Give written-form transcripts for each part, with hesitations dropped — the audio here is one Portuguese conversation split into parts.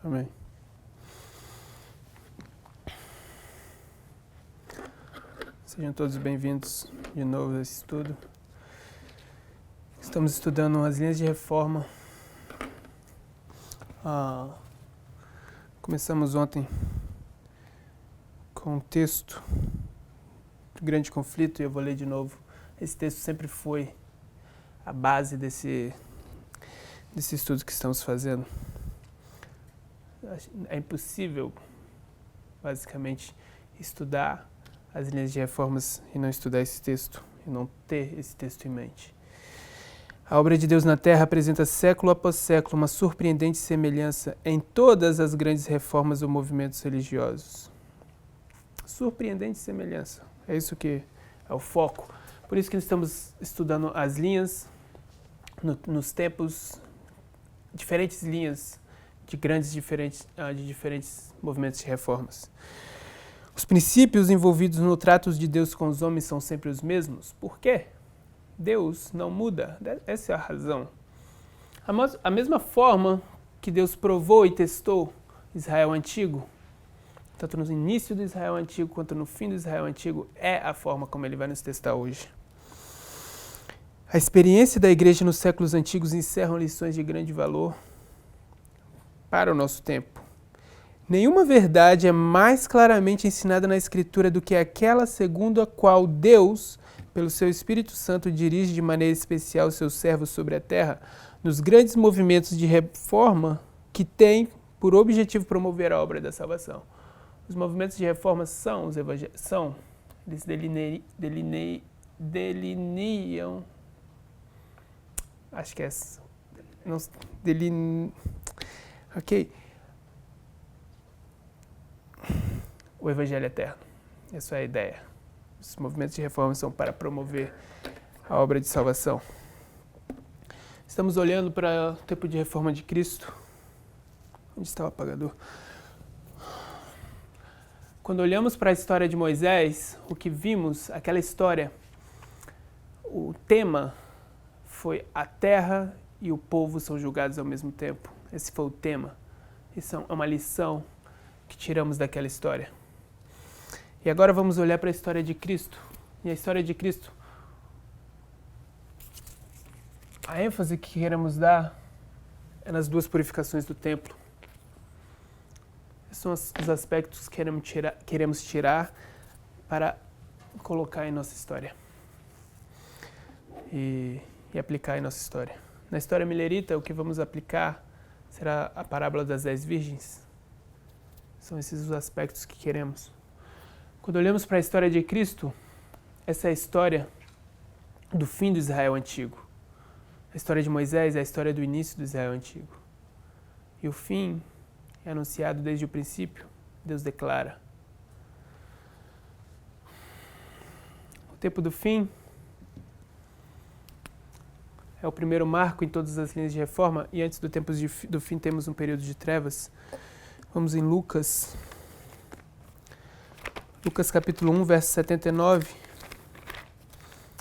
Amém. Sejam todos bem-vindos de novo a esse estudo. Estamos estudando as linhas de reforma. Começamos ontem com um texto do Grande Conflito e eu vou ler de novo. Esse texto sempre foi a base desse estudo que estamos fazendo. É impossível, basicamente, estudar as linhas de reformas e não estudar esse texto, e não ter esse texto em mente. A obra de Deus na Terra apresenta século após século uma surpreendente semelhança em todas as grandes reformas ou movimentos religiosos. Surpreendente semelhança, é isso que é o foco. Por isso que estamos estudando as linhas nos tempos, diferentes linhas de diferentes movimentos de reformas. Os princípios envolvidos no trato de Deus com os homens são sempre os mesmos. Por quê? Deus não muda. Essa é a razão. A mesma forma que Deus provou e testou Israel antigo, tanto no início do Israel antigo quanto no fim do Israel antigo, é a forma como ele vai nos testar hoje. A experiência da igreja nos séculos antigos encerram lições de grande valor para o nosso tempo. Nenhuma verdade é mais claramente ensinada na Escritura do que aquela segundo a qual Deus, pelo seu Espírito Santo, dirige de maneira especial os seus servos sobre a terra, nos grandes movimentos de reforma que têm por objetivo promover a obra da salvação. Os movimentos de reforma são os evangelhos, eles delineiam, acho que é não, ok. O Evangelho Eterno. Essa é a ideia. Os movimentos de reforma são para promover a obra de salvação. Estamos olhando para o tempo de reforma de Cristo. Onde está o apagador? Quando olhamos para a história de Moisés, o que vimos, aquela história, o tema foi a terra e o povo são julgados ao mesmo tempo. Esse foi o tema. Isso é uma lição que tiramos daquela história. E agora vamos olhar para a história de Cristo. E a história de Cristo, a ênfase que queremos dar é nas duas purificações do templo. Esses são os aspectos que queremos tirar para colocar em nossa história e aplicar em nossa história. Na história milerita, o que vamos aplicar será a parábola das 10 virgens. São esses os aspectos que queremos. Quando olhamos para a história de Cristo, essa é a história do fim do Israel antigo. A história de Moisés é a história do início do Israel antigo. E o fim é anunciado desde o princípio. Deus declara. O tempo do fim é o primeiro marco em todas as linhas de reforma, e antes do tempo do fim temos um período de trevas. Vamos em Lucas capítulo 1, verso 79.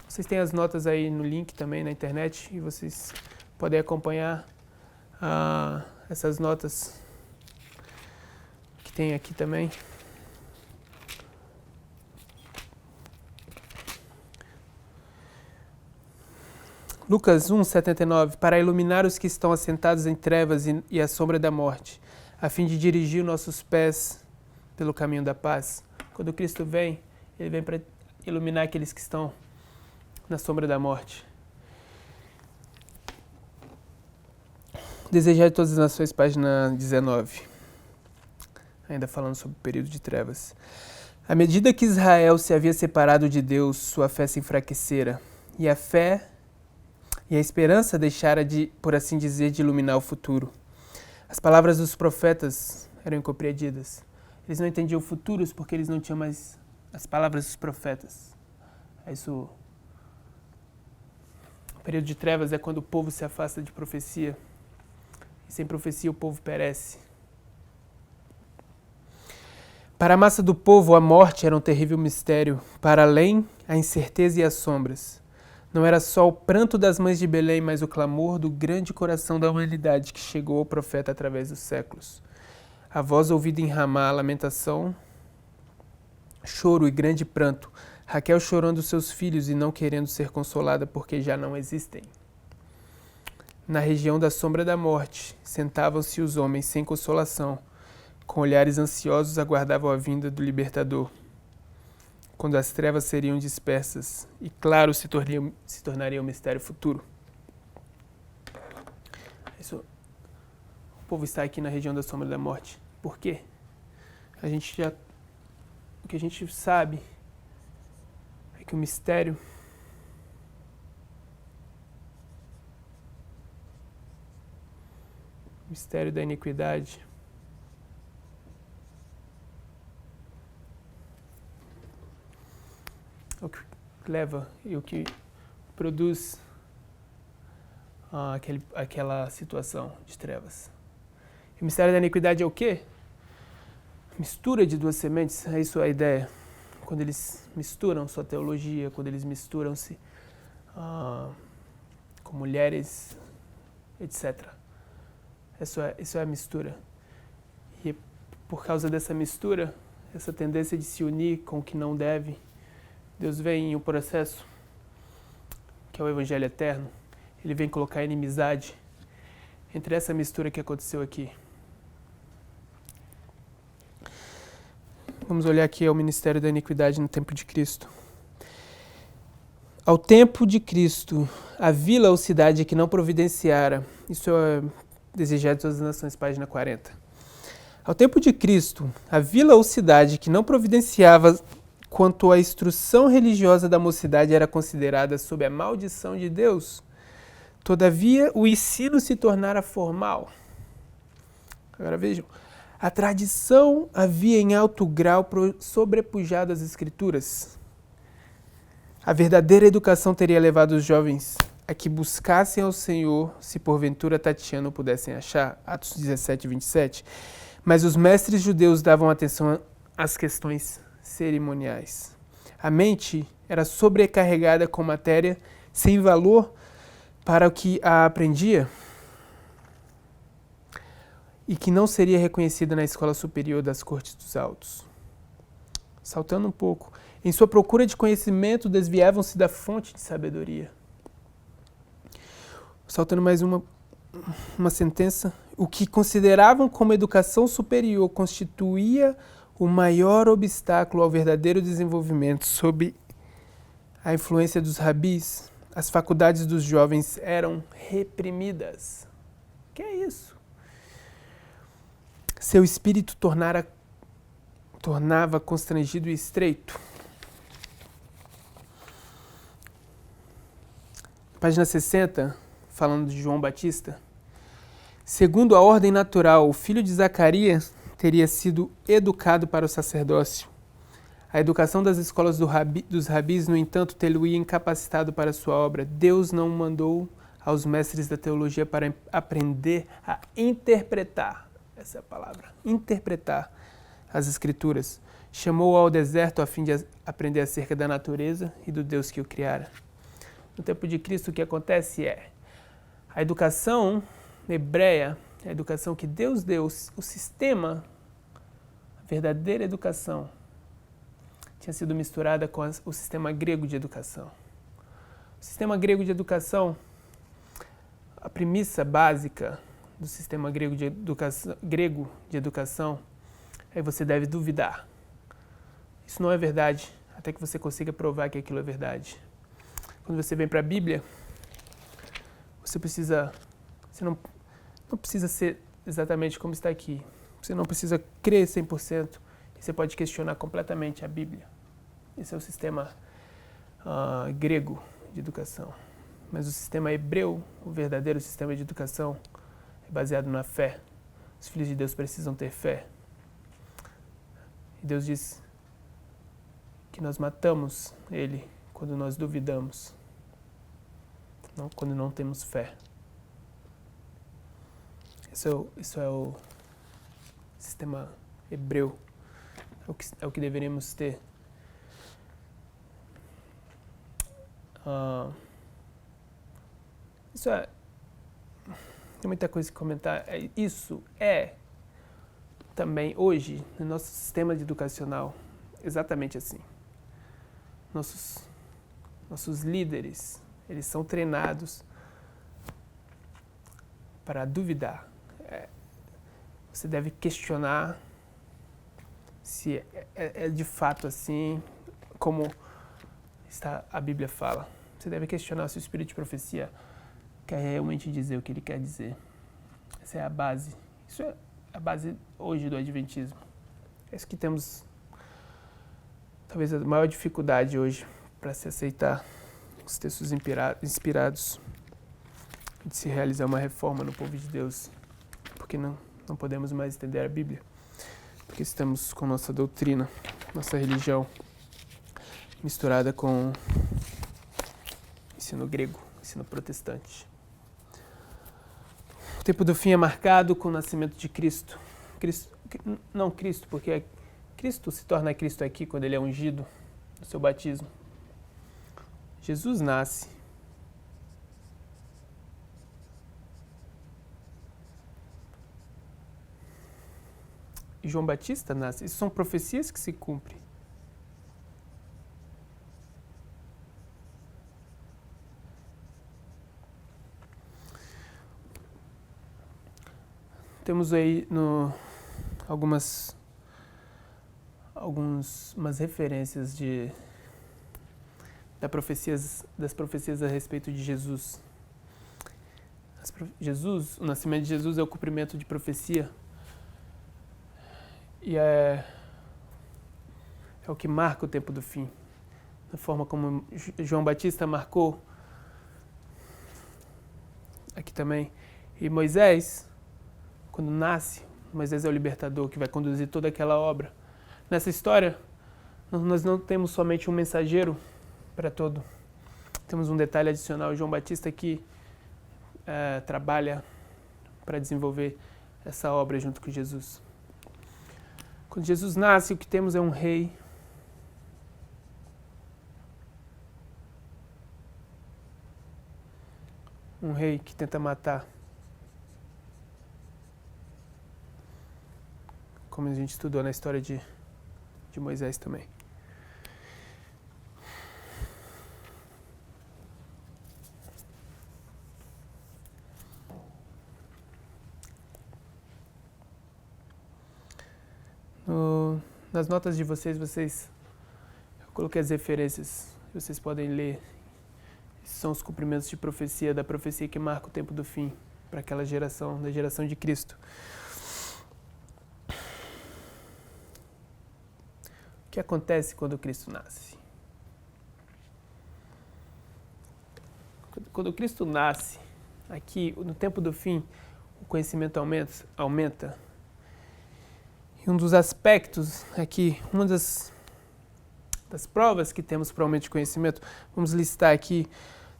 Vocês têm as notas aí no link também na internet, e vocês podem acompanhar essas notas que tem aqui também. Lucas 1, 79. Para iluminar os que estão assentados em trevas e à sombra da morte, a fim de dirigir nossos pés pelo caminho da paz. Quando Cristo vem, ele vem para iluminar aqueles que estão na sombra da morte. Desejar de todas as nações, página 19. Ainda falando sobre o período de trevas. À medida que Israel se havia separado de Deus, sua fé se enfraquecera, e a fé e a esperança deixara de, por assim dizer, de iluminar o futuro. As palavras dos profetas eram incompreendidas. Eles não entendiam futuros porque eles não tinham mais as palavras dos profetas. O período de trevas é quando o povo se afasta de profecia. E sem profecia o povo perece. Para a massa do povo, a morte era um terrível mistério. Para além, a incerteza e as sombras. Não era só o pranto das mães de Belém, mas o clamor do grande coração da humanidade que chegou ao profeta através dos séculos. A voz ouvida em Ramá, lamentação, choro e grande pranto. Raquel chorando seus filhos e não querendo ser consolada porque já não existem. Na região da sombra da morte, sentavam-se os homens sem consolação, com olhares ansiosos aguardavam a vinda do libertador. Quando as trevas seriam dispersas e claro se tornaria um mistério futuro. Isso, o povo está aqui na região da sombra da morte. Por quê? O que a gente sabe é que o mistério da iniquidade é o que leva e o que produz aquela situação de trevas. E o mistério da iniquidade é o quê? Mistura de duas sementes, é isso a ideia. Quando eles misturam sua teologia, quando eles misturam-se com mulheres, etc. Isso é a mistura. E por causa dessa mistura, essa tendência de se unir com o que não deve, Deus vem em um processo, que é o Evangelho Eterno, Ele vem colocar inimizade entre essa mistura que aconteceu aqui. Vamos olhar aqui ao ministério da iniquidade no tempo de Cristo. Ao tempo de Cristo, a vila ou cidade que não providenciara, isso é Desejado de Todas as Nações, página 40. Ao tempo de Cristo, a vila ou cidade que não providenciava quanto à instrução religiosa da mocidade era considerada sob a maldição de Deus. Todavia, o ensino se tornara formal. Agora vejam, a tradição havia em alto grau sobrepujado as Escrituras. A verdadeira educação teria levado os jovens a que buscassem ao Senhor, se porventura tateando pudessem achar, Atos 17, 27. Mas os mestres judeus davam atenção às questões cerimoniais. A mente era sobrecarregada com matéria sem valor para o que a aprendia e que não seria reconhecida na escola superior das cortes dos altos. Saltando um pouco, em sua procura de conhecimento desviavam-se da fonte de sabedoria. Saltando mais uma sentença, o que consideravam como educação superior constituía o maior obstáculo ao verdadeiro desenvolvimento. Sob a influência dos rabis, as faculdades dos jovens eram reprimidas. Que é isso? Seu espírito tornava constrangido e estreito. Página 60, falando de João Batista. Segundo a ordem natural, o filho de Zacarias teria sido educado para o sacerdócio. A educação das escolas dos rabis, no entanto, tê-lo-ia incapacitado para a sua obra. Deus não mandou aos mestres da teologia para aprender a interpretar, essa é a palavra, interpretar as Escrituras. Chamou-o ao deserto a fim de aprender acerca da natureza e do Deus que o criara. No tempo de Cristo, o que acontece é a educação hebreia, a educação que Deus deu, o sistema, a verdadeira educação, tinha sido misturada com o sistema grego de educação. O sistema grego de educação, a premissa básica do sistema grego de educação é: você deve duvidar. Isso não é verdade, até que você consiga provar que aquilo é verdade. Quando você vem para a Bíblia, você não precisa ser exatamente como está aqui. Você não precisa crer 100%. Você pode questionar completamente a Bíblia. Esse é o sistema grego de educação. Mas o sistema hebreu, o verdadeiro sistema de educação, é baseado na fé. Os filhos de Deus precisam ter fé. E Deus diz que nós matamos Ele quando nós duvidamos, quando não temos fé. Isso é o sistema hebreu. É o que deveríamos ter. Tem muita coisa que comentar. Isso é também hoje, no nosso sistema educacional, exatamente assim. Nossos líderes, eles são treinados para duvidar. Você deve questionar se é de fato assim, como a Bíblia fala. Você deve questionar se o Espírito de profecia quer realmente dizer o que ele quer dizer. Essa é a base. Isso é a base hoje do Adventismo. É isso que temos, talvez, a maior dificuldade hoje para se aceitar os textos inspirados, de se realizar uma reforma no povo de Deus, porque não podemos mais entender a Bíblia, porque estamos com nossa doutrina, nossa religião misturada com ensino grego, ensino protestante. O tempo do fim é marcado com o nascimento de Cristo. Não Cristo, porque Cristo se torna Cristo aqui quando ele é ungido no seu batismo. Jesus nasce. E João Batista nasce. Isso são profecias que se cumprem. Temos aí algumas referências das profecias a respeito de Jesus. O nascimento de Jesus é o cumprimento de profecia. E é o que marca o tempo do fim. Da forma como João Batista marcou aqui também. E Moisés, quando nasce, Moisés é o libertador que vai conduzir toda aquela obra. Nessa história, nós não temos somente um mensageiro para todo. Temos um detalhe adicional. João Batista que trabalha para desenvolver essa obra junto com Jesus. Quando Jesus nasce, o que temos é um rei. Um rei que tenta matar. Como a gente estudou na história de Moisés também. Nas notas de vocês, eu coloquei as referências. Vocês podem ler. Esses são os cumprimentos de profecia, da profecia que marca o tempo do fim para aquela geração, da geração de Cristo. O que acontece quando Cristo nasce? Quando Cristo nasce, aqui, no tempo do fim, o conhecimento aumenta. E um dos aspectos aqui, uma das provas que temos para o aumento de conhecimento, vamos listar aqui,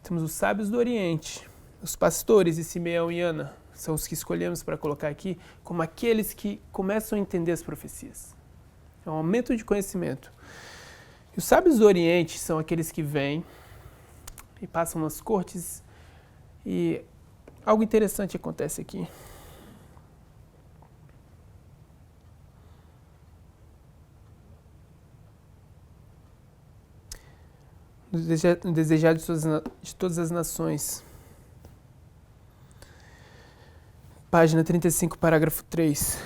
temos os sábios do Oriente, os pastores e Simeão e Ana, são os que escolhemos para colocar aqui, como aqueles que começam a entender as profecias. É um aumento de conhecimento. E os sábios do Oriente são aqueles que vêm e passam nas cortes e algo interessante acontece aqui. No desejado de todas as nações. Página 35, parágrafo 3.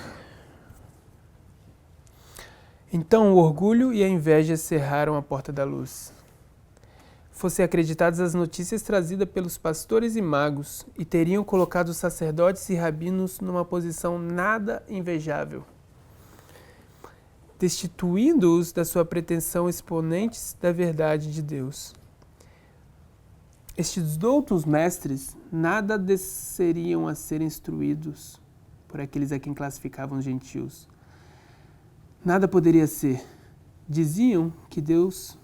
Então o orgulho e a inveja cerraram a porta da luz. Fossem acreditadas as notícias trazidas pelos pastores e magos, e teriam colocado os sacerdotes e rabinos numa posição nada invejável, destituindo-os da sua pretensão exponentes da verdade de Deus. Estes doutos mestres nada desceriam a ser instruídos por aqueles a quem classificavam gentios. Nada poderia ser. Diziam que Deus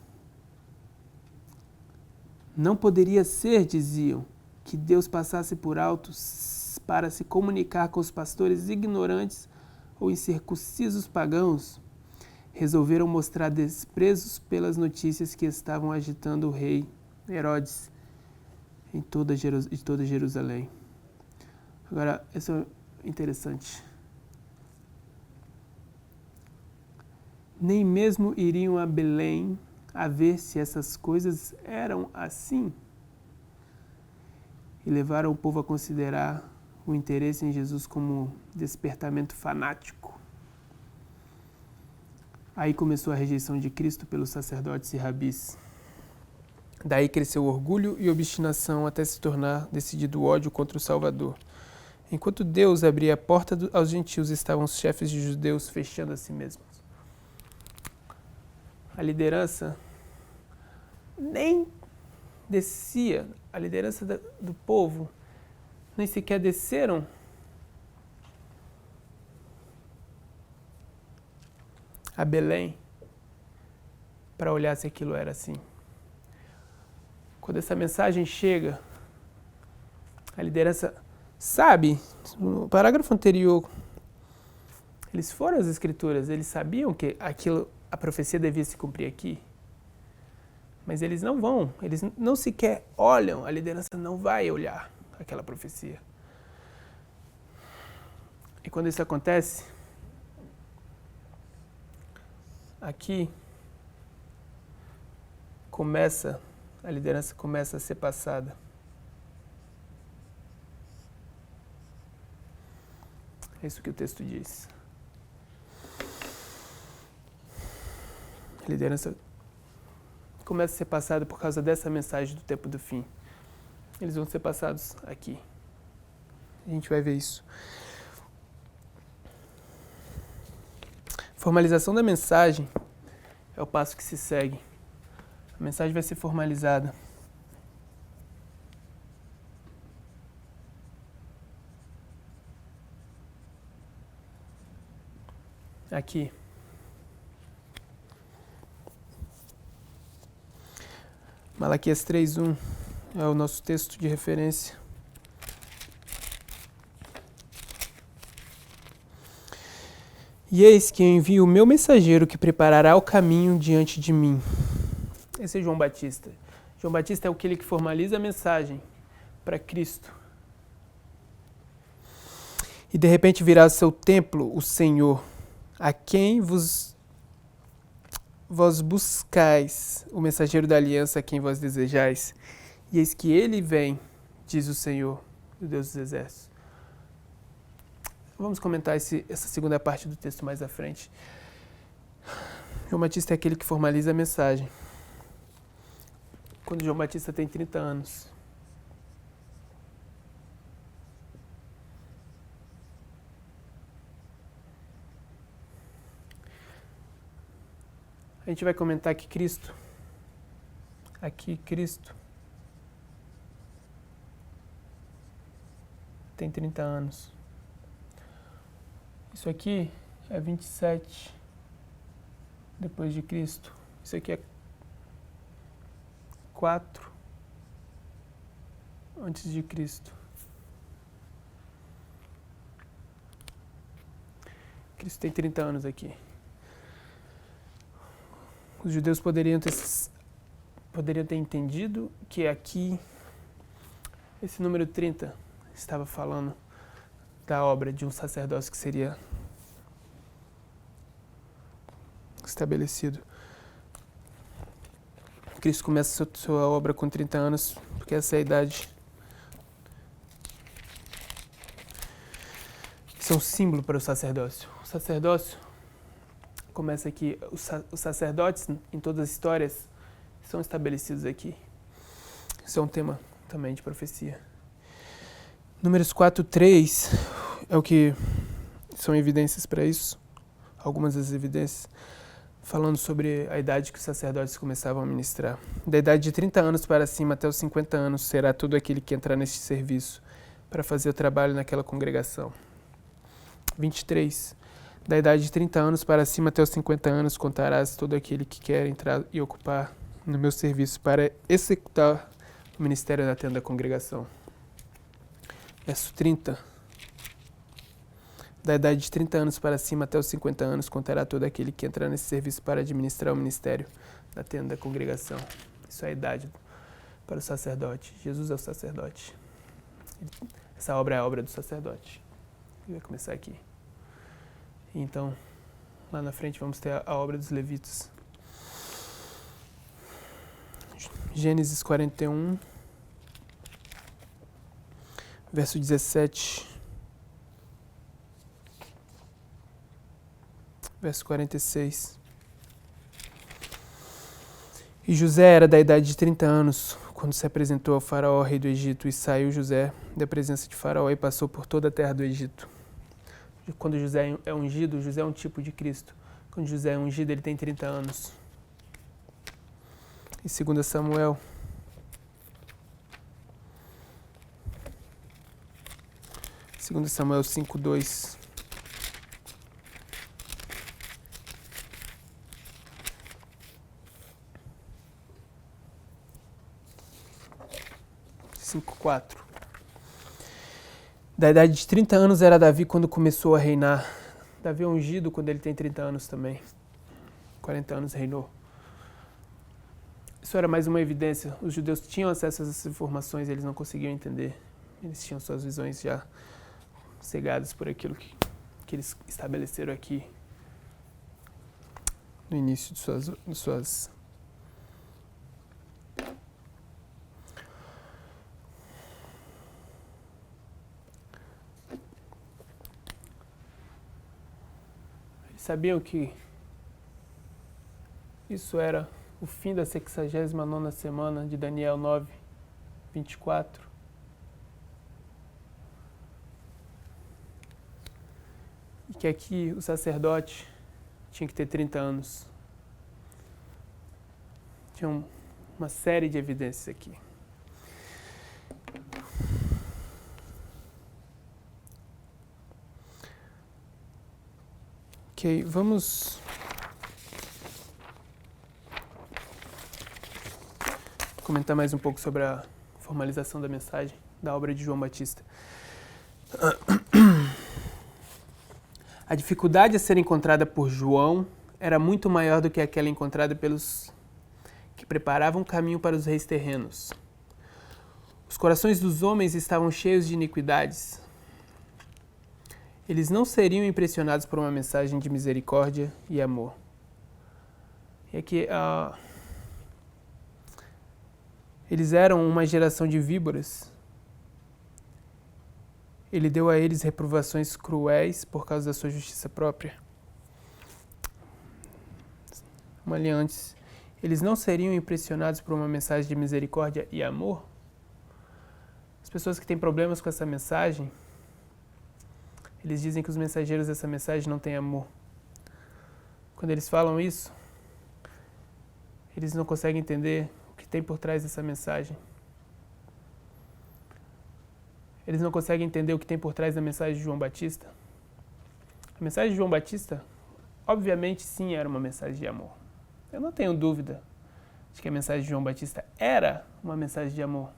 não poderia ser, diziam, que Deus passasse por alto para se comunicar com os pastores ignorantes ou incircuncisos pagãos. Resolveram mostrar desprezos pelas notícias que estavam agitando o rei Herodes em toda Jerusalém. Agora, isso é interessante. nem mesmo iriam a Belém a ver se essas coisas eram assim. E levaram o povo a considerar o interesse em Jesus como despertamento fanático. Aí começou a rejeição de Cristo pelos sacerdotes e rabis. Daí cresceu o orgulho e obstinação até se tornar decidido ódio contra o Salvador. Enquanto Deus abria a porta aos gentios, estavam os chefes de judeus fechando a si mesmos. A liderança nem descia, a liderança do povo nem sequer desceram a Belém para olhar se aquilo era assim. Quando essa mensagem chega, a liderança sabe, no parágrafo anterior, eles foram às Escrituras, eles sabiam que a profecia devia se cumprir aqui, mas eles não vão, eles não sequer olham, a liderança não vai olhar aquela profecia. E quando isso acontece, aqui a liderança começa a ser passada. É isso que o texto diz. A liderança começa a ser passada por causa dessa mensagem do tempo do fim. Eles vão ser passados aqui. A gente vai ver isso. Formalização da mensagem é o passo que se segue. A mensagem vai ser formalizada. Aqui. Malaquias 3:1 é o nosso texto de referência. E eis que eu envio o meu mensageiro que preparará o caminho diante de mim. Esse é João Batista. João Batista é aquele que formaliza a mensagem para Cristo. E de repente virá ao seu templo o Senhor, a quem vós buscais, o mensageiro da aliança a quem vós desejais. E eis que ele vem, diz o Senhor, o Deus dos exércitos. Vamos comentar essa segunda parte do texto mais à frente. João Batista é aquele que formaliza a mensagem. Quando João Batista tem 30 anos. A gente vai comentar que Cristo, tem 30 anos. Isso aqui é 27 depois de Cristo. Isso aqui é 4 antes de Cristo. Cristo tem 30 anos aqui. Os judeus poderiam ter entendido que aqui, esse número 30 estava falando da obra de um sacerdócio que seria estabelecido. Cristo começa sua obra com 30 anos, porque essa é a idade. Isso é um símbolo para o sacerdócio. O sacerdócio começa aqui. Os sacerdotes, em todas as histórias, são estabelecidos aqui. Isso é um tema também de profecia. Números 4:3 é o que são evidências para isso. Algumas das evidências. Falando sobre a idade que os sacerdotes começavam a ministrar. Da idade de 30 anos para cima até os 50 anos será todo aquele que entrar neste serviço para fazer o trabalho naquela congregação. 23. Da idade de 30 anos para cima até os 50 anos contarás todo aquele que quer entrar e ocupar no meu serviço para executar o ministério na tenda da congregação. Verso 30. Da idade de 30 anos para cima até os 50 anos contará todo aquele que entrar nesse serviço para administrar o ministério da tenda da congregação. Isso é a idade para o sacerdote. Jesus é o sacerdote. Essa obra é a obra do sacerdote. Ele vai começar aqui. Então, lá na frente vamos ter a obra dos levitas. Gênesis 41, verso 17, verso 46. E José era da idade de 30 anos, quando se apresentou ao faraó, rei do Egito, e saiu José da presença de faraó e passou por toda a terra do Egito. Quando José é ungido, José é um tipo de Cristo. Quando José é ungido, ele tem 30 anos. E 2 Samuel, segundo Samuel 5:2. Da idade de 30 anos era Davi quando começou a reinar. Davi é ungido quando ele tem 30 anos também. 40 anos reinou. Isso era mais uma evidência. Os judeus tinham acesso a essas informações e eles não conseguiam entender. Eles tinham suas visões já cegadas por aquilo que eles estabeleceram aqui no início de suas sabiam que isso era o fim da 69ª semana de Daniel 9:24. E que aqui o sacerdote tinha que ter 30 anos. Tinha uma série de evidências aqui. Ok, vamos comentar mais um pouco sobre a formalização da mensagem da obra de João Batista. A dificuldade a ser encontrada por João era muito maior do que aquela encontrada pelos que preparavam o caminho para os reis terrenos. Os corações dos homens estavam cheios de iniquidades. Eles não seriam impressionados por uma mensagem de misericórdia e amor. E aqui, eles eram uma geração de víboras. Ele deu a eles reprovações cruéis por causa da sua justiça própria. Uma linha antes. Eles não seriam impressionados por uma mensagem de misericórdia e amor? As pessoas que têm problemas com essa mensagem, eles dizem que os mensageiros dessa mensagem não têm amor. Quando eles falam isso, eles não conseguem entender o que tem por trás dessa mensagem. Eles não conseguem entender o que tem por trás da mensagem de João Batista. A mensagem de João Batista, obviamente, sim, era uma mensagem de amor. Eu não tenho dúvida de que a mensagem de João Batista era uma mensagem de amor.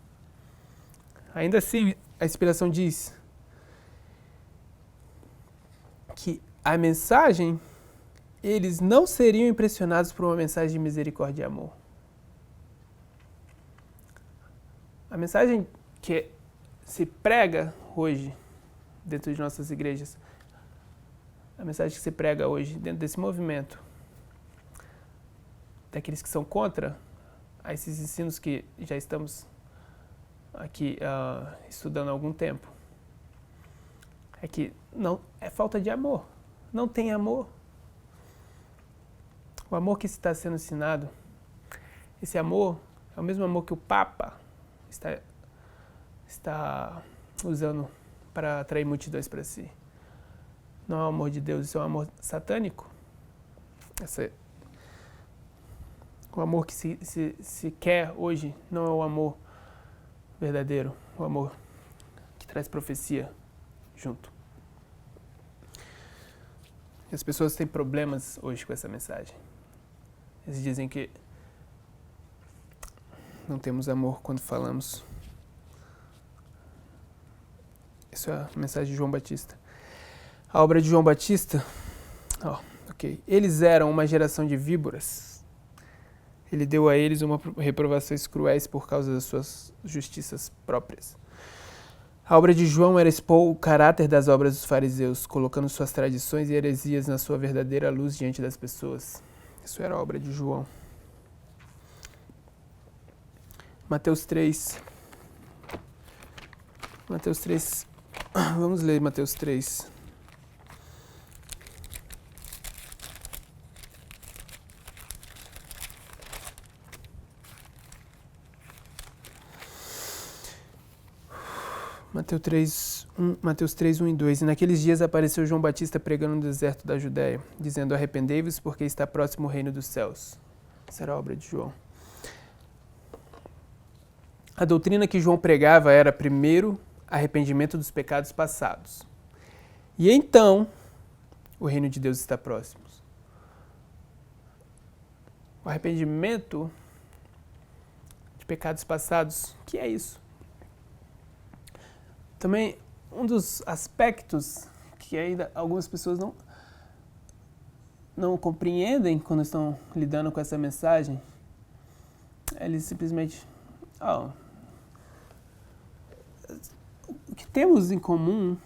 Ainda assim, a inspiração diz que a mensagem, eles não seriam impressionados por uma mensagem de misericórdia e amor. A mensagem que se prega hoje dentro de nossas igrejas, a mensagem que se prega hoje dentro desse movimento, daqueles que são contra a esses ensinos que já estamos aqui estudando há algum tempo, é que não é falta de amor. Não tem amor. O amor que está sendo ensinado, esse amor é o mesmo amor que o Papa está usando para atrair multidões para si. Não é o amor de Deus, isso é um amor satânico. O amor que se quer hoje não é o amor verdadeiro, o amor que traz profecia junto. E as pessoas têm problemas hoje com essa mensagem. Eles dizem que não temos amor quando falamos. Isso é a mensagem de João Batista. A obra de João Batista, eles eram uma geração de víboras. Ele deu a eles reprovações cruéis por causa das suas justiças próprias. A obra de João era expor o caráter das obras dos fariseus, colocando suas tradições e heresias na sua verdadeira luz diante das pessoas. Isso era a obra de João. Mateus 3. Mateus 3. Vamos ler Mateus 3. Mateus 3, 1 e 2. E naqueles dias apareceu João Batista pregando no deserto da Judéia, dizendo: arrependei-vos, porque está próximo o reino dos céus. Essa era a obra de João. A doutrina que João pregava era, primeiro, arrependimento dos pecados passados. E então, o reino de Deus está próximo. O arrependimento de pecados passados, o que é isso? Também, um dos aspectos que ainda algumas pessoas não compreendem quando estão lidando com essa mensagem, eles simplesmente... o que temos em comum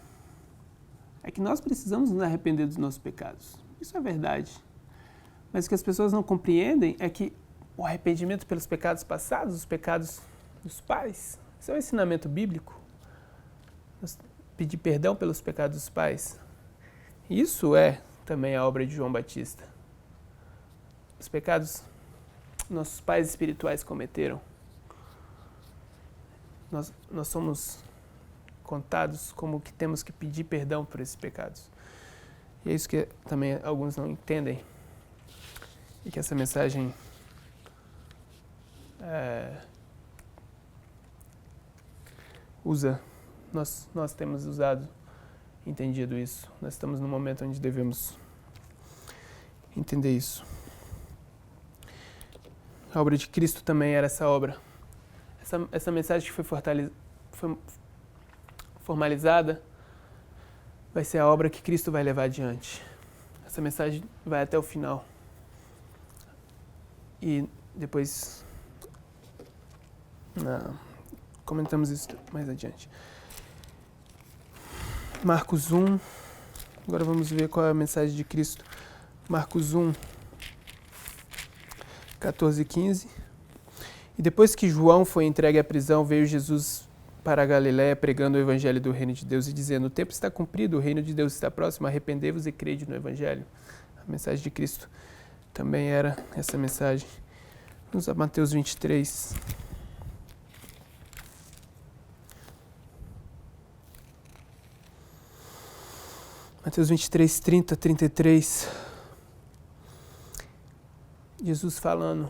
é que nós precisamos nos arrepender dos nossos pecados. Isso é verdade. Mas o que as pessoas não compreendem é que o arrependimento pelos pecados passados, os pecados dos pais, isso é um ensinamento bíblico. Pedir perdão pelos pecados dos pais. Isso é também a obra de João Batista. Os pecados nossos pais espirituais cometeram. Nós somos contados como que temos que pedir perdão por esses pecados. E é isso que também alguns não entendem. E que essa mensagem usa. Nós temos entendido isso. Nós estamos no momento onde devemos entender isso. A obra de Cristo também era essa obra. Essa mensagem que foi formalizada vai ser a obra que Cristo vai levar adiante. Essa mensagem vai até o final. E depois comentamos isso mais adiante. Marcos 1. Agora vamos ver qual é a mensagem de Cristo. Marcos 1, 14 e 15. E depois que João foi entregue à prisão, veio Jesus para a Galiléia pregando o evangelho do reino de Deus e dizendo: o tempo está cumprido, o reino de Deus está próximo, arrependei-vos e crede no evangelho. A mensagem de Cristo também era essa mensagem. Vamos a Mateus 23. Mateus 23, 30, 33. Jesus falando.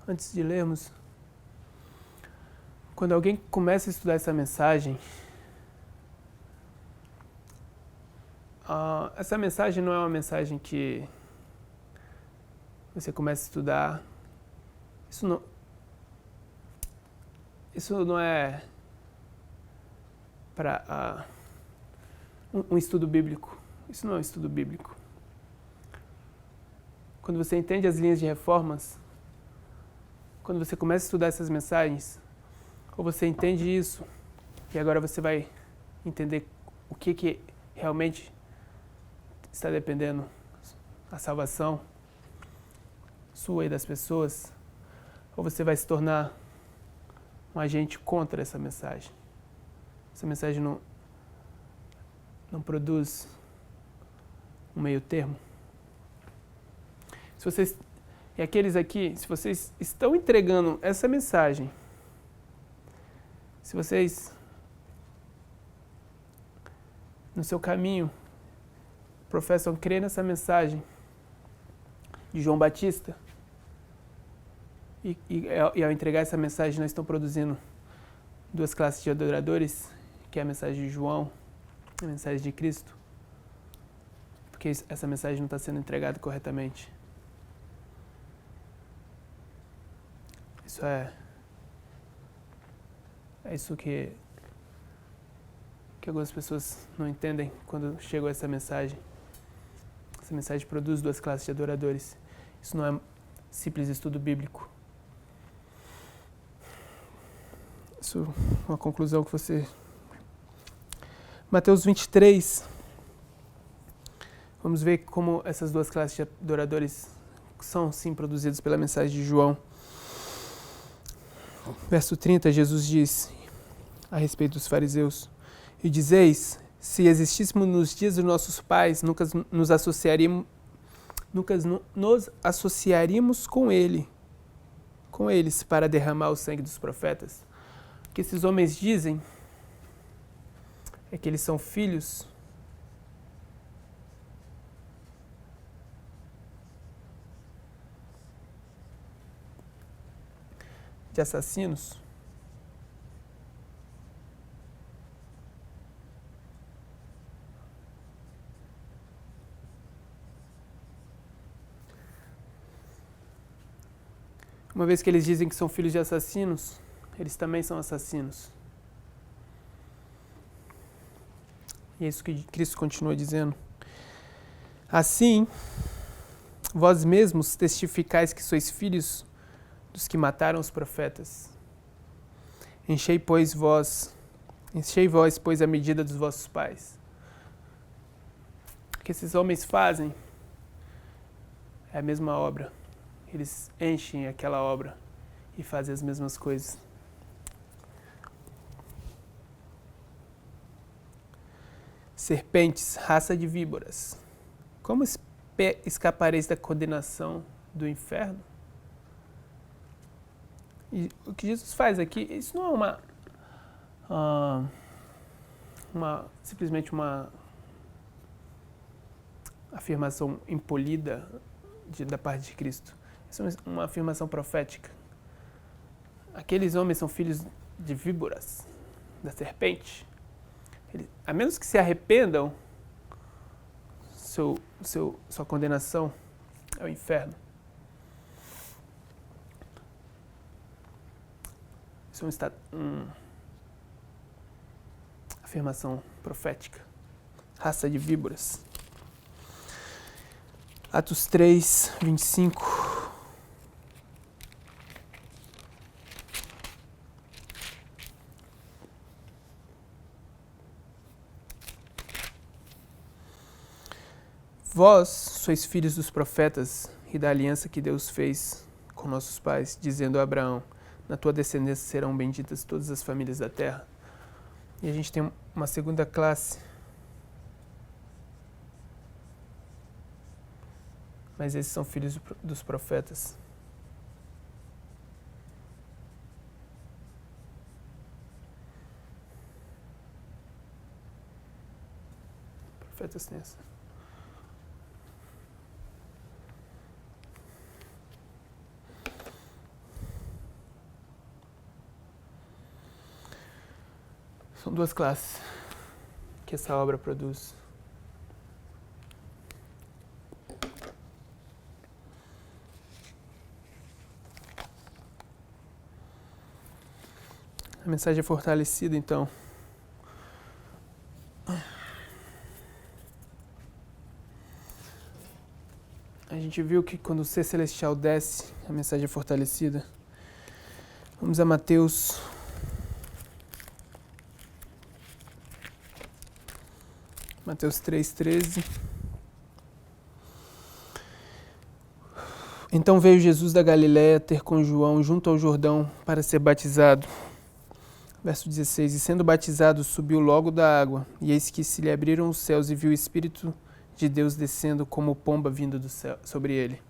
Antes de lermos, quando alguém começa a estudar essa mensagem não é uma mensagem que você começa a estudar. Isso não é para um estudo bíblico. Isso não é um estudo bíblico. Quando você entende as linhas de reformas, quando você começa a estudar essas mensagens, ou você entende isso, e agora você vai entender o que realmente está dependendo a salvação sua e das pessoas, ou você vai se tornar um agente contra essa mensagem. Essa mensagem não produz um meio termo. E aqueles aqui, se vocês estão entregando essa mensagem, se vocês, no seu caminho, professam crer nessa mensagem de João Batista, e ao entregar essa mensagem, nós estamos produzindo duas classes de adoradores, que é a mensagem de João e a mensagem de Cristo, porque essa mensagem não está sendo entregada corretamente. Isso é isso que algumas pessoas não entendem quando chegam a essa mensagem. Essa mensagem produz duas classes de adoradores. Isso não é simples estudo bíblico. Isso é uma conclusão que você... Mateus 23. Vamos ver como essas duas classes de adoradores são, sim, produzidos pela mensagem de João. Verso 30, Jesus diz a respeito dos fariseus: e dizeis, se existíssemos nos dias dos nossos pais, nunca nos associaríamos com eles para derramar o sangue dos profetas. O que esses homens dizem é que eles são filhos de assassinos. Uma vez que eles dizem que são filhos de assassinos, eles também são assassinos. E é isso que Cristo continua dizendo. Assim, vós mesmos testificais que sois filhos dos que mataram os profetas. Enchei vós, pois, a medida dos vossos pais. O que esses homens fazem é a mesma obra. Eles enchem aquela obra e fazem as mesmas coisas. Serpentes, raça de víboras, como escapareis da condenação do inferno? E o que Jesus faz aqui, isso não é simplesmente uma afirmação impolida da parte de Cristo. Isso é uma afirmação profética. Aqueles homens são filhos de víboras, da serpente. A menos que se arrependam, sua condenação é o inferno. Isso é uma afirmação profética. Raça de víboras. Atos 3, 25. Vós sois filhos dos profetas e da aliança que Deus fez com nossos pais, dizendo a Abraão, na tua descendência serão benditas todas as famílias da terra. E a gente tem uma segunda classe. Mas esses são filhos dos profetas. Profetas têm essa. São duas classes que essa obra produz. A mensagem é fortalecida, então. A gente viu que quando o ser celestial desce, a mensagem é fortalecida. Vamos a Mateus 3,13. Então veio Jesus da Galiléia ter com João junto ao Jordão para ser batizado. Verso 16. E sendo batizado, subiu logo da água, e eis que se lhe abriram os céus, e viu o Espírito de Deus descendo como pomba vindo do céu sobre ele.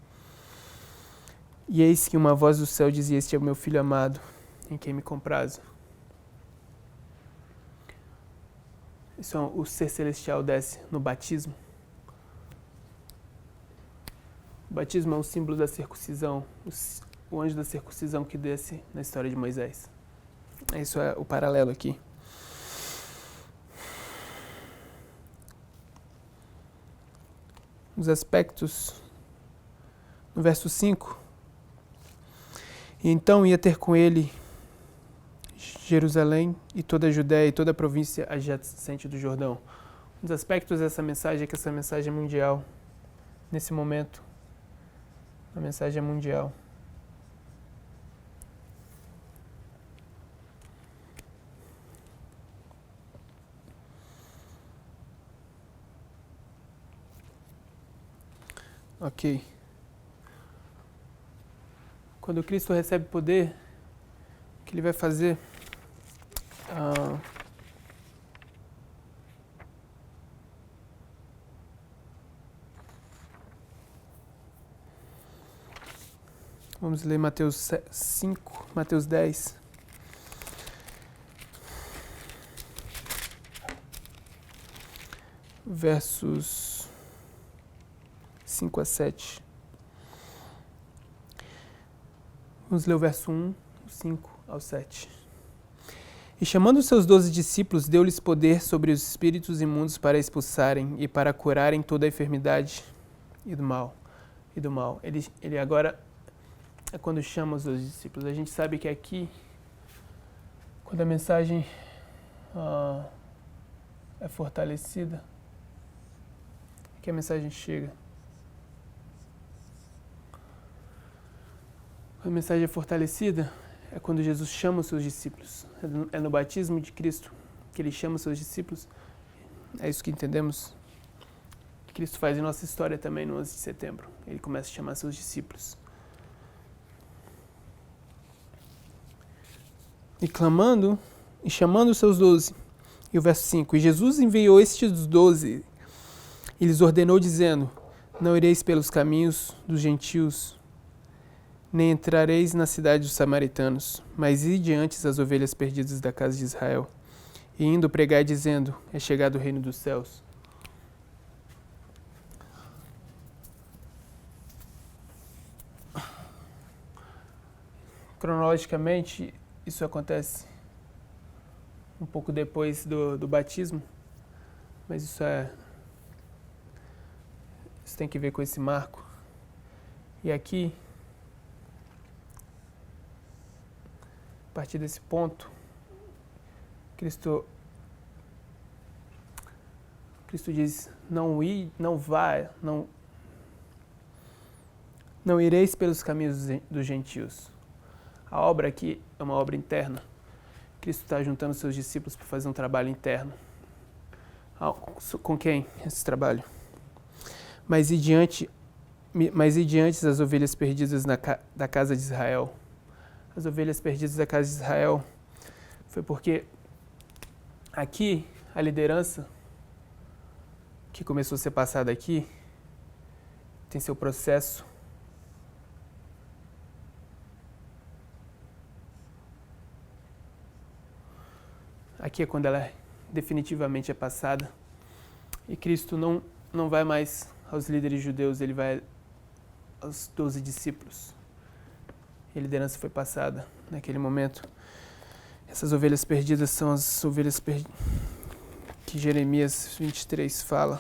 E eis que uma voz do céu dizia: este é o meu filho amado, em quem me comprazo. Isso é o ser celestial desce no batismo. O batismo é um símbolo da circuncisão, o anjo da circuncisão que desce na história de Moisés. Isso é o paralelo aqui. Os aspectos, no verso 5. E então ia ter com ele Jerusalém e toda a Judéia e toda a província adjacente do Jordão. Um dos aspectos dessa mensagem é que essa mensagem é mundial. Nesse momento, a mensagem é mundial. Ok. Quando Cristo recebe poder, o que ele vai fazer? Vamos ler Mateus 5, Mateus 10. Versos 5 a 7. Vamos ler o verso 1, 5 ao 7. E chamando os seus 12 discípulos, deu-lhes poder sobre os espíritos imundos para expulsarem e para curarem toda a enfermidade e do mal. Ele agora é quando chama os 12 discípulos. A gente sabe que aqui, quando a mensagem é fortalecida, que a mensagem chega. Quando a mensagem é fortalecida, é quando Jesus chama os seus discípulos. É no batismo de Cristo que ele chama os seus discípulos. É isso que entendemos. Que Cristo faz em nossa história também no 11 de setembro. Ele começa a chamar seus discípulos. E clamando e chamando os seus 12. E o verso 5. E Jesus enviou estes 12 e lhes ordenou dizendo: não ireis pelos caminhos dos gentios, nem entrareis na cidade dos samaritanos, mas ide antes as ovelhas perdidas da casa de Israel. E indo pregai dizendo: é chegado o reino dos céus. Cronologicamente, isso acontece um pouco depois do batismo, mas isso tem que ver com esse marco. E aqui, a partir desse ponto, Cristo diz: não ireis pelos caminhos dos gentios. A obra aqui é uma obra interna. Cristo está juntando seus discípulos para fazer um trabalho interno. Com quem esse trabalho? Mas e diante as ovelhas perdidas da casa de Israel? As ovelhas perdidas da casa de Israel foi porque aqui a liderança que começou a ser passada aqui tem seu processo. Aqui é quando ela definitivamente é passada. E Cristo não vai mais aos líderes judeus, ele vai aos 12 discípulos. E a liderança foi passada naquele momento. Essas ovelhas perdidas são as ovelhas que Jeremias 23 fala.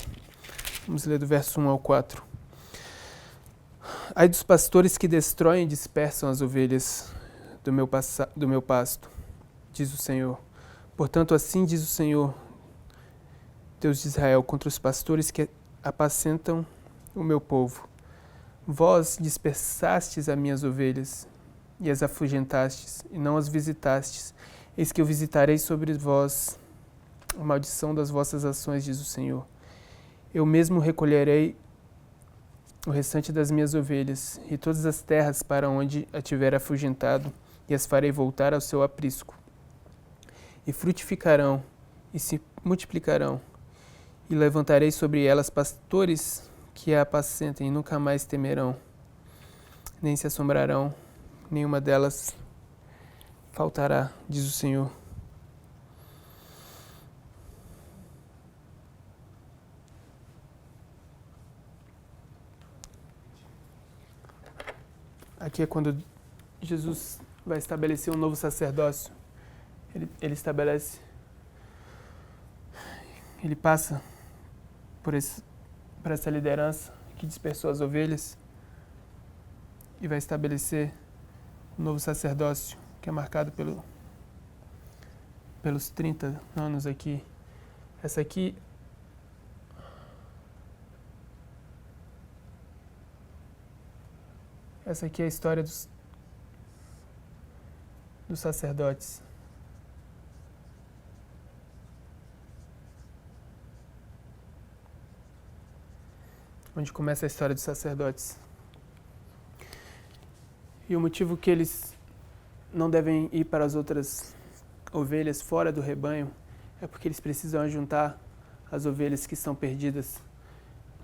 Vamos ler do verso 1 ao 4. Ai dos pastores que destroem e dispersam as ovelhas do meu pasto, diz o Senhor. Portanto, assim diz o Senhor, Deus de Israel, contra os pastores que apacentam o meu povo. Vós dispersastes as minhas ovelhas e as afugentastes, e não as visitastes. Eis que eu visitarei sobre vós a maldição das vossas ações, diz o Senhor. Eu mesmo recolherei o restante das minhas ovelhas e todas as terras para onde a tiver afugentado, e as farei voltar ao seu aprisco. E frutificarão, e se multiplicarão, e levantarei sobre elas pastores que a apacentem, e nunca mais temerão, nem se assombrarão, nenhuma delas faltará, diz o Senhor. Aqui é quando Jesus vai estabelecer um novo sacerdócio. Ele estabelece, ele passa por essa liderança que dispersou as ovelhas e vai estabelecer um novo sacerdócio que é marcado pelos 30 anos aqui. Essa aqui é a história dos sacerdotes. onde começa a história dos sacerdotes. E o motivo que eles não devem ir para as outras ovelhas fora do rebanho é porque eles precisam ajuntar as ovelhas que estão perdidas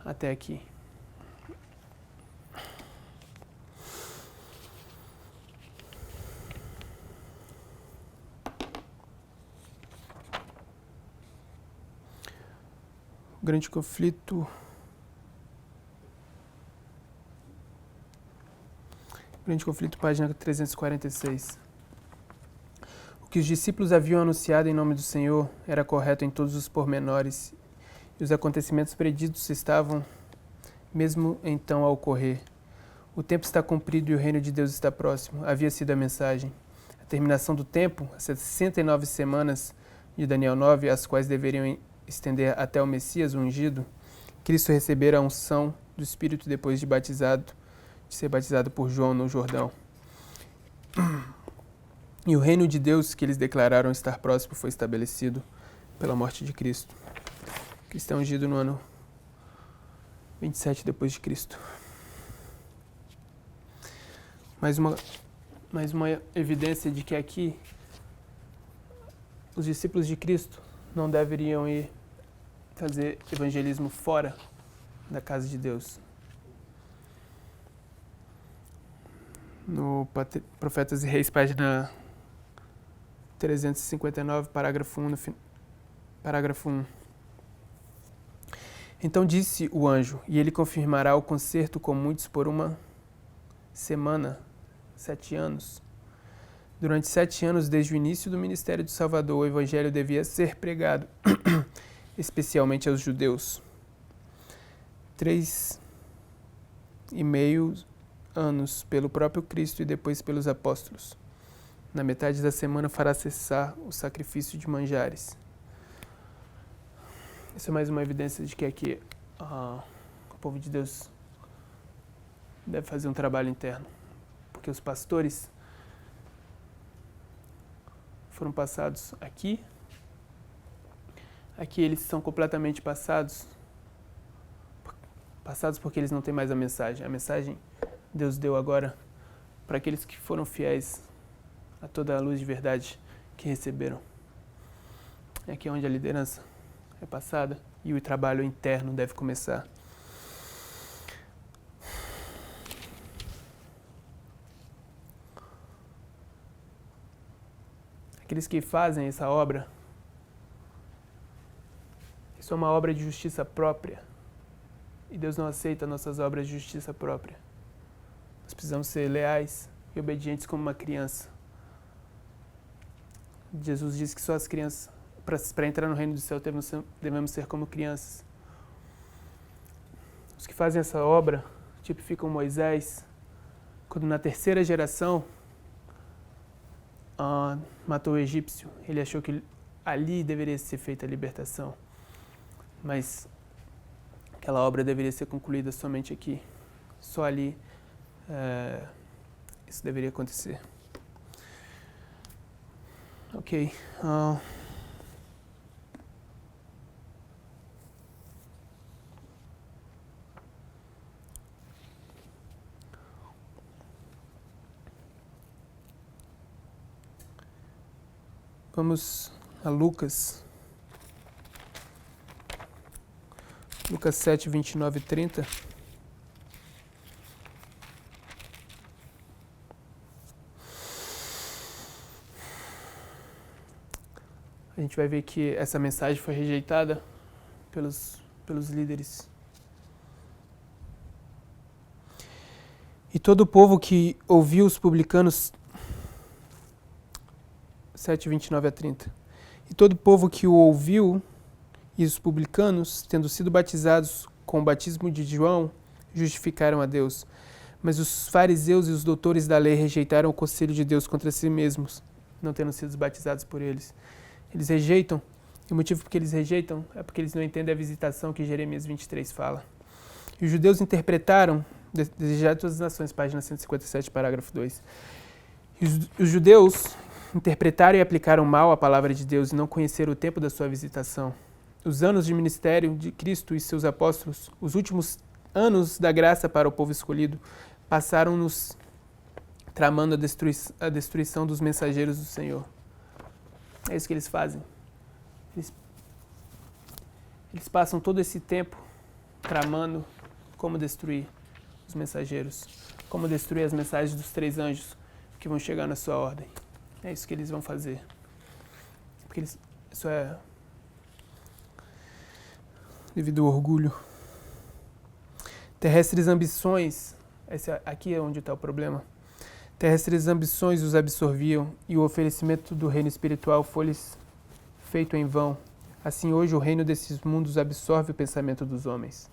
até aqui. Grande conflito. Grande conflito, página 346. O que os discípulos haviam anunciado em nome do Senhor era correto em todos os pormenores, e os acontecimentos preditos estavam mesmo então a ocorrer. O tempo está cumprido e o reino de Deus está próximo. Havia sido a mensagem. A terminação do tempo, as 69 semanas de Daniel 9, as quais deveriam estender até o Messias, o ungido, Cristo recebera a unção do Espírito depois de ser batizado por João no Jordão. E o reino de Deus que eles declararam estar próximo foi estabelecido pela morte de Cristo. Cristo é ungido no ano 27 depois de Cristo. Mais uma evidência de que aqui os discípulos de Cristo não deveriam ir fazer evangelismo fora da casa de Deus. No Profetas e Reis, página 359, parágrafo 1, parágrafo 1. Então disse o anjo, e ele confirmará o concerto com muitos por uma semana, 7 anos. Durante 7 anos, desde o início do ministério do Salvador, o evangelho devia ser pregado, especialmente aos judeus. 3,5 anos pelo próprio Cristo e depois pelos apóstolos. Na metade da semana fará cessar o sacrifício de manjares. Isso é mais uma evidência de que aqui o povo de Deus deve fazer um trabalho interno. Porque os pastores foram passados aqui. Aqui eles são completamente passados porque eles não têm mais a mensagem. A mensagem Deus deu agora para aqueles que foram fiéis a toda a luz de verdade que receberam. É aqui onde a liderança é passada e o trabalho interno deve começar. Aqueles que fazem essa obra, isso é uma obra de justiça própria. E Deus não aceita nossas obras de justiça própria. Nós precisamos ser leais e obedientes como uma criança. Jesus diz que só as crianças, para entrar no reino do céu, devemos ser como crianças. Os que fazem essa obra tipificam Moisés, quando na 3ª geração matou o egípcio. Ele achou que ali deveria ser feita a libertação. Mas aquela obra deveria ser concluída somente aqui. Só ali isso deveria acontecer. Ok. Vamos a Lucas. Lucas 7, 29 e 30. A gente vai ver que essa mensagem foi rejeitada pelos líderes. E todo o povo que ouviu os publicanos... 7, 29 a 30. E todo o povo que o ouviu e os publicanos, tendo sido batizados com o batismo de João, justificaram a Deus. Mas os fariseus e os doutores da lei rejeitaram o conselho de Deus contra si mesmos, não tendo sido batizados por eles. Eles rejeitam, e o motivo por que eles rejeitam é porque eles não entendem a visitação que Jeremias 23 fala. E os judeus interpretaram, Desejar de todas as nações, página 157, parágrafo 2. E os judeus interpretaram e aplicaram mal a palavra de Deus e não conheceram o tempo da sua visitação. Os anos de ministério de Cristo e seus apóstolos, os últimos anos da graça para o povo escolhido passaram-nos tramando a destruição dos mensageiros do Senhor. É isso que eles fazem. Eles passam todo esse tempo tramando como destruir os mensageiros, como destruir as mensagens dos 3 anjos que vão chegar na sua ordem. É isso que eles vão fazer. Porque isso é devido ao orgulho. Terrestres ambições, aqui é onde está o problema. Terrestres ambições os absorviam e o oferecimento do reino espiritual foi-lhes feito em vão. Assim hoje o reino desses mundos absorve o pensamento dos homens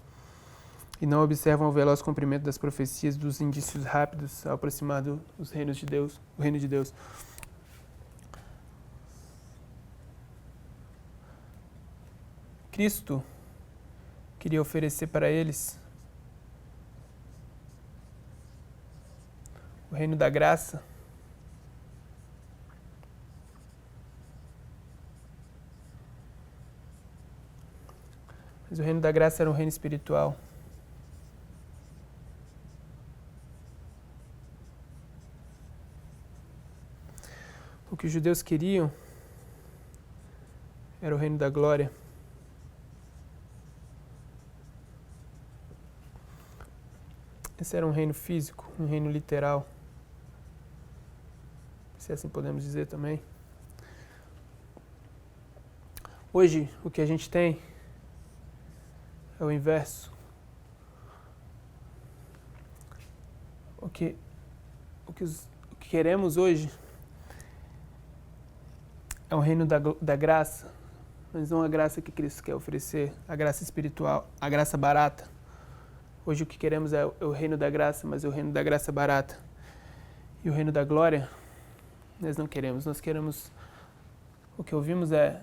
e não observam o veloz cumprimento das profecias, dos indícios rápidos ao aproximar dos reinos de Deus, o reino de Deus. Cristo queria oferecer para eles o reino da graça, mas o reino da graça era um reino espiritual. O que os judeus queriam era o reino da glória. Esse era um reino físico, um reino literal, se assim podemos dizer também. Hoje, o que a gente tem é o inverso. O que queremos hoje é um reino da graça, mas não a graça que Cristo quer oferecer, a graça espiritual, a graça barata. Hoje o que queremos é o reino da graça, mas é o reino da graça barata. E o reino da glória, nós não queremos. Nós queremos, o que ouvimos é,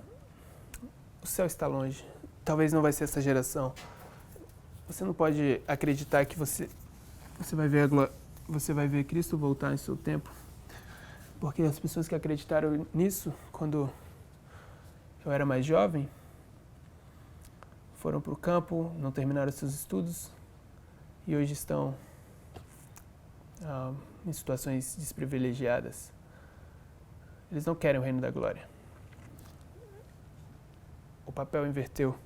o céu está longe. Talvez não vai ser essa geração. Você não pode acreditar que você vai ver Cristo voltar em seu tempo. Porque as pessoas que acreditaram nisso, quando eu era mais jovem, foram para o campo, não terminaram seus estudos e hoje estão em situações desprivilegiadas. Eles não querem o reino da glória. O papel inverteu.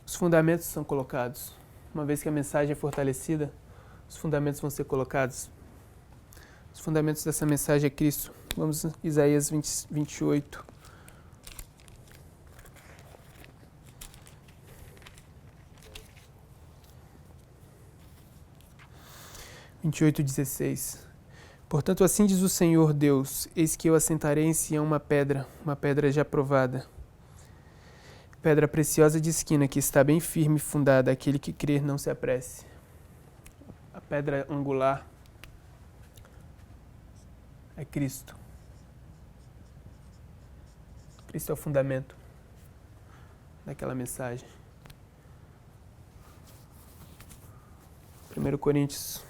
Os fundamentos são colocados. Uma vez que a mensagem é fortalecida, os fundamentos vão ser colocados. Os fundamentos dessa mensagem é Cristo. Vamos a Isaías 28. Portanto, assim diz o Senhor Deus, eis que eu assentarei em Sião uma pedra já provada, pedra preciosa de esquina, que está bem firme e fundada, aquele que crer não se apresse. A pedra angular é Cristo. Cristo é o fundamento daquela mensagem. 1 Coríntios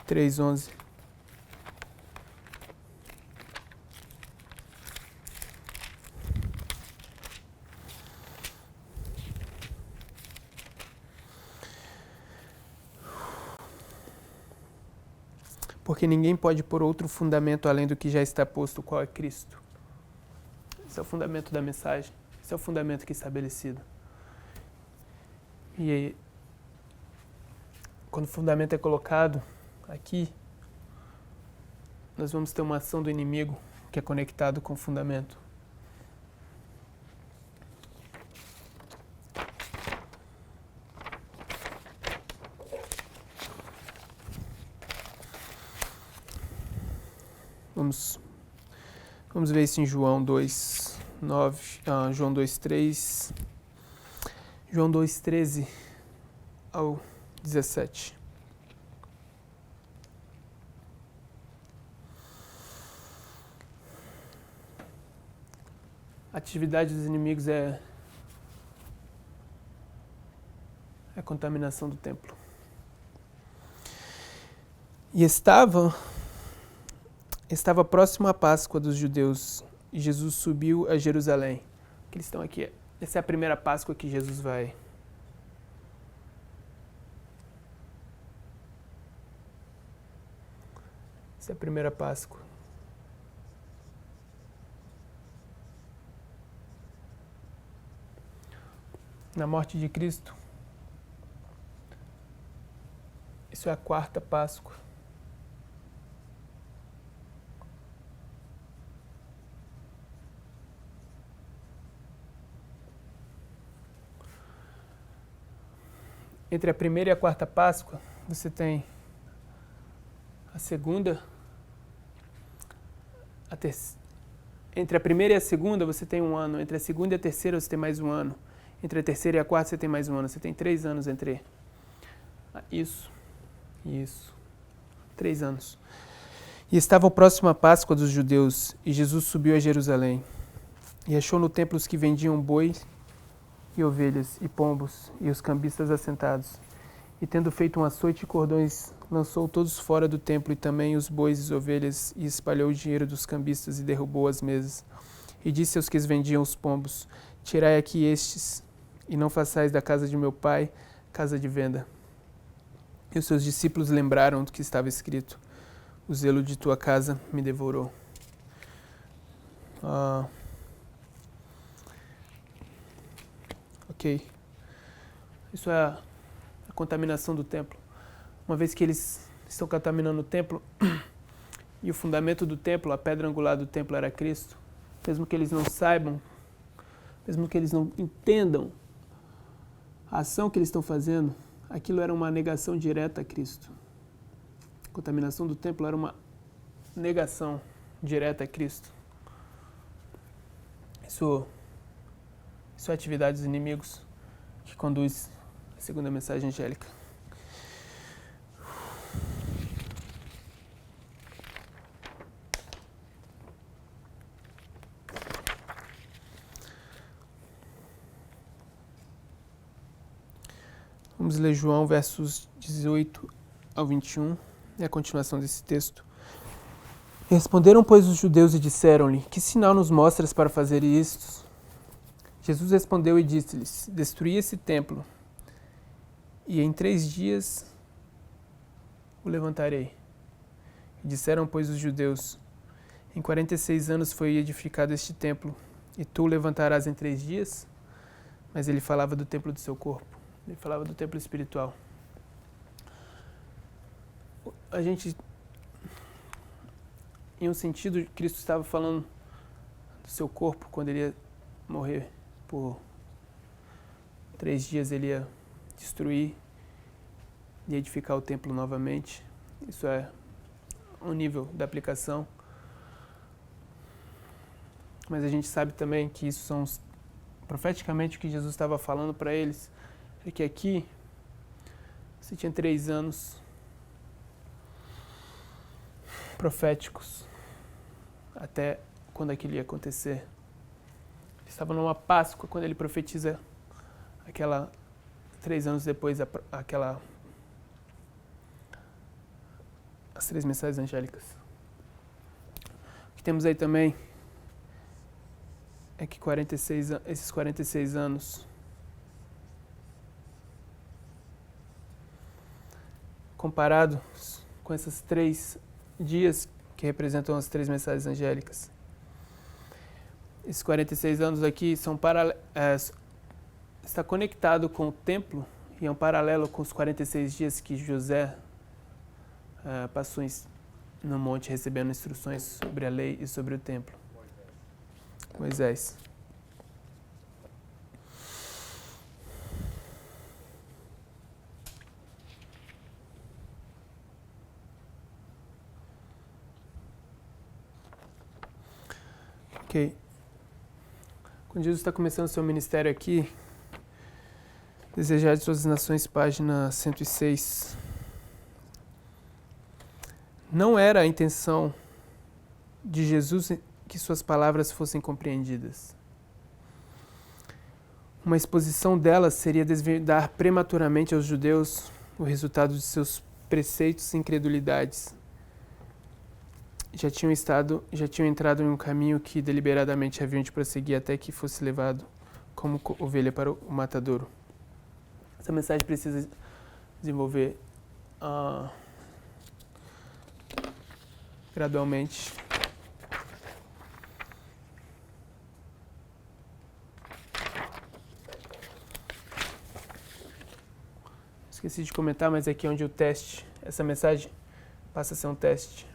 3:11. Porque ninguém pode pôr outro fundamento além do que já está posto, qual é Cristo. Esse é o fundamento da mensagem. Esse é o fundamento que é estabelecido. E aí, quando o fundamento é colocado aqui, nós vamos ter uma ação do inimigo que é conectado com o fundamento. Vamos ver isso em João 2:9, João 2:3, João 2:13 ao 17. A atividade dos inimigos é a contaminação do templo. E estava próximo à Páscoa dos judeus, e Jesus subiu a Jerusalém. Que eles estão aqui, Essa é a primeira Páscoa que Jesus vai. Essa é a primeira Páscoa. Na morte de Cristo. Isso é a quarta Páscoa. Entre a primeira e a quarta Páscoa, você tem a segunda, entre a primeira e a segunda você tem um ano, entre a segunda e a terceira você tem mais um ano, entre a terceira e a quarta você tem mais um ano, você tem 3 anos entre isso, 3 anos. E estava próximo à Páscoa dos judeus, e Jesus subiu a Jerusalém, e achou no templo os que vendiam bois e ovelhas e pombos, e os cambistas assentados. E tendo feito um açoite e cordões, lançou todos fora do templo, e também os bois e as ovelhas, e espalhou o dinheiro dos cambistas, e derrubou as mesas. E disse aos que vendiam os pombos: tirai aqui estes, e não façais da casa de meu pai casa de venda. E os seus discípulos lembraram do que estava escrito: o zelo de tua casa me devorou. Ok. Isso é a contaminação do templo. Uma vez que eles estão contaminando o templo, e o fundamento do templo, a pedra angular do templo era Cristo, mesmo que eles não saibam, mesmo que eles não entendam a ação que eles estão fazendo, aquilo era uma negação direta a Cristo. A contaminação do templo era uma negação direta a Cristo. Isso é atividade dos inimigos que conduz a segunda mensagem angélica. Vamos ler João, versos 18 ao 21, é a continuação desse texto. Responderam, pois, os judeus e disseram-lhe: que sinal nos mostras para fazer isto? Jesus respondeu e disse-lhes: destruí esse templo, e em 3 dias o levantarei. E disseram, pois, os judeus: em 46 anos foi edificado este templo, e tu o levantarás em 3 dias? Mas ele falava do templo do seu corpo, ele falava do templo espiritual. A gente, em um sentido, Cristo estava falando do seu corpo quando ele ia morrer. Por 3 dias ele ia destruir e edificar o templo novamente. Isso é um nível da aplicação. Mas a gente sabe também que isso são profeticamente o que Jesus estava falando para eles. É que aqui você tinha 3 anos proféticos até quando aquilo ia acontecer. Estava numa Páscoa quando ele profetiza 3 anos depois, as 3 mensagens angélicas. O que temos aí também é que esses 46 anos, comparado com esses 3 dias que representam as 3 mensagens angélicas, esses 46 anos aqui está conectado com o templo e é um paralelo com os 46 dias que José passou no monte recebendo instruções sobre a lei e sobre o templo. Moisés. Ok. Quando Jesus está começando o seu ministério aqui, Desejar de todas as nações, página 106. Não era a intenção de Jesus que suas palavras fossem compreendidas. Uma exposição delas seria desvendar prematuramente aos judeus o resultado de seus preceitos e incredulidades. Já tinham entrado em um caminho que deliberadamente haviam de prosseguir até que fosse levado como ovelha para o matadouro. Essa mensagem precisa desenvolver gradualmente. Esqueci de comentar, mas aqui é onde o teste, essa mensagem passa a ser um teste.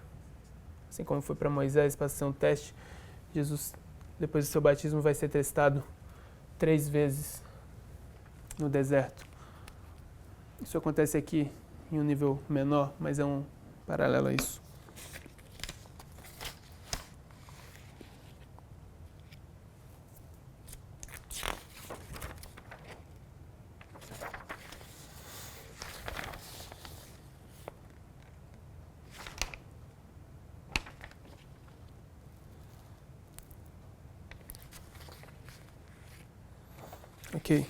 Assim como foi para Moisés, passa a ser um teste. Jesus, depois do seu batismo, vai ser testado 3 vezes no deserto. Isso acontece aqui em um nível menor, mas é um paralelo a isso. Ok.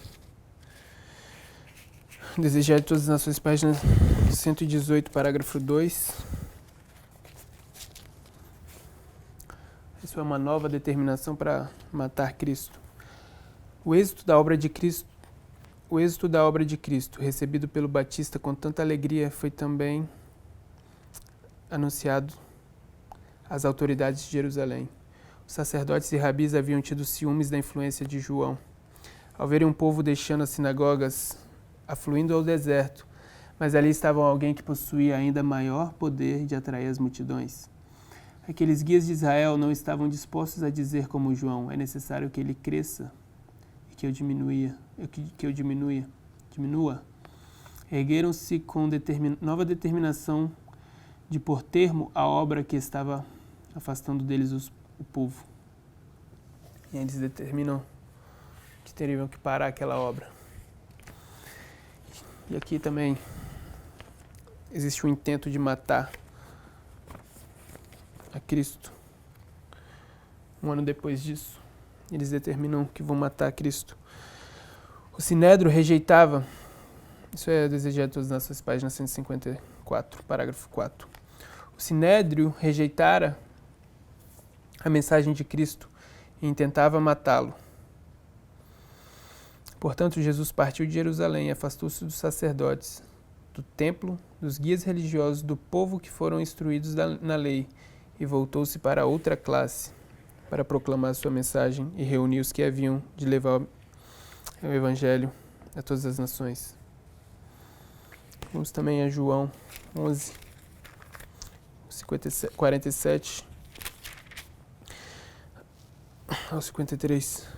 Desejar de todas as nações, página 118, parágrafo 2. Isso é uma nova determinação para matar Cristo. O êxito da obra de Cristo, recebido pelo Batista com tanta alegria, foi também anunciado às autoridades de Jerusalém. Os sacerdotes e rabis haviam tido ciúmes da influência de João. Ao verem um povo deixando as sinagogas, afluindo ao deserto, mas ali estava alguém que possuía ainda maior poder de atrair as multidões. Aqueles guias de Israel não estavam dispostos a dizer como João: é necessário que ele cresça e que eu diminua. Ergueram-se com nova determinação de pôr termo à obra que estava afastando deles o povo. E eles determinam que teriam que parar aquela obra. E aqui também existe o intento de matar a Cristo. Um ano depois disso, eles determinam que vão matar a Cristo. O Sinédrio rejeitava, isso é Desejado de todas as nações, página 154, parágrafo 4. O Sinédrio rejeitara a mensagem de Cristo e intentava matá-lo. Portanto, Jesus partiu de Jerusalém e afastou-se dos sacerdotes, do templo, dos guias religiosos, do povo que foram instruídos na lei, e voltou-se para outra classe, para proclamar sua mensagem e reunir os que haviam de levar o Evangelho a todas as nações. Vamos também a João 11, 47 ao 53.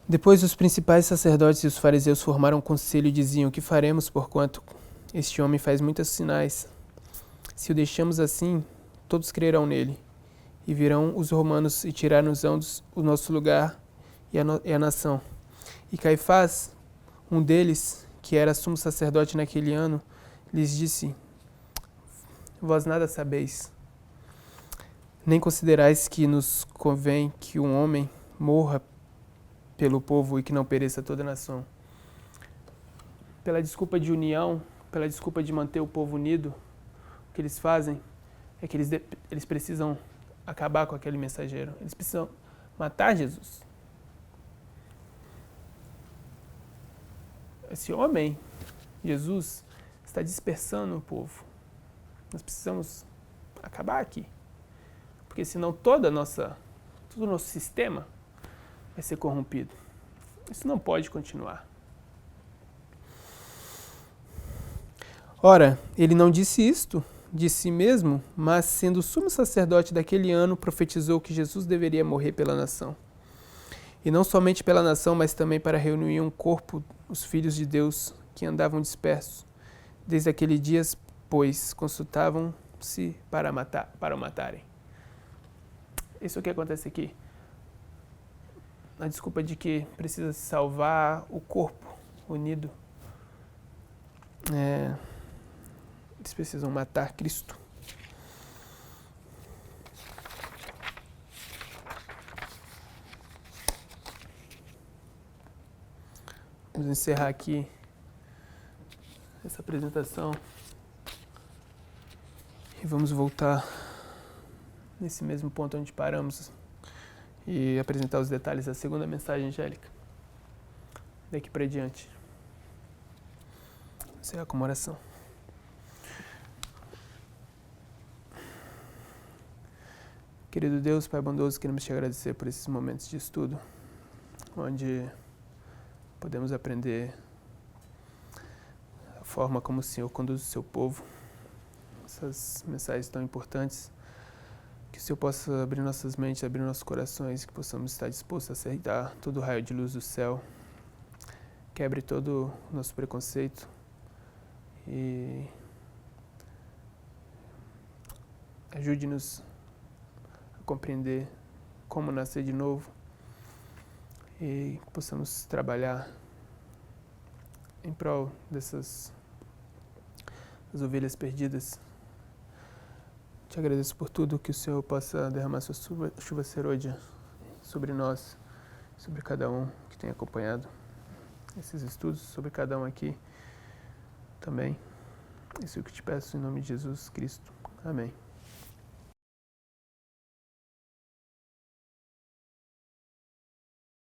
Depois os principais sacerdotes e os fariseus formaram um conselho e diziam: o que faremos, porquanto este homem faz muitos sinais? Se o deixamos assim, todos crerão nele, e virão os romanos e tirar-nos-ão o nosso lugar e a nação. E Caifás, um deles, que era sumo sacerdote naquele ano, lhes disse: vós nada sabeis, nem considerais que nos convém que um homem morra pelo povo e que não pereça toda a nação. Pela desculpa de união, pela desculpa de manter o povo unido, o que eles fazem é que eles precisam acabar com aquele mensageiro. Eles precisam matar Jesus. Esse homem, Jesus, está dispersando o povo. Nós precisamos acabar aqui. Porque senão todo o nosso sistema vai ser corrompido. Isso não pode continuar. Ora, ele não disse isto de si mesmo, mas sendo sumo sacerdote daquele ano, profetizou que Jesus deveria morrer pela nação. E não somente pela nação, mas também para reunir um corpo os filhos de Deus que andavam dispersos. Desde aquele dia, pois, consultavam-se para o matarem. Isso é o que acontece aqui. A desculpa de que precisa se salvar o corpo unido. Eles precisam matar Cristo. Vamos encerrar aqui essa apresentação E vamos voltar nesse mesmo ponto onde paramos e apresentar os detalhes da segunda mensagem angélica. Daqui para diante. Encerrar com uma oração. Querido Deus, Pai bondoso, queremos te agradecer por esses momentos de estudo, onde podemos aprender a forma como o Senhor conduz o seu povo, essas mensagens tão importantes, que o Senhor possa abrir nossas mentes, abrir nossos corações, que possamos estar dispostos a aceitar todo o raio de luz do céu, quebre todo o nosso preconceito e ajude-nos compreender como nascer de novo e que possamos trabalhar em prol dessas as ovelhas perdidas. Te agradeço por tudo, que o Senhor possa derramar sua chuva serôdia sobre nós, sobre cada um que tem acompanhado esses estudos, sobre cada um aqui também. Isso é o que te peço em nome de Jesus Cristo. Amém.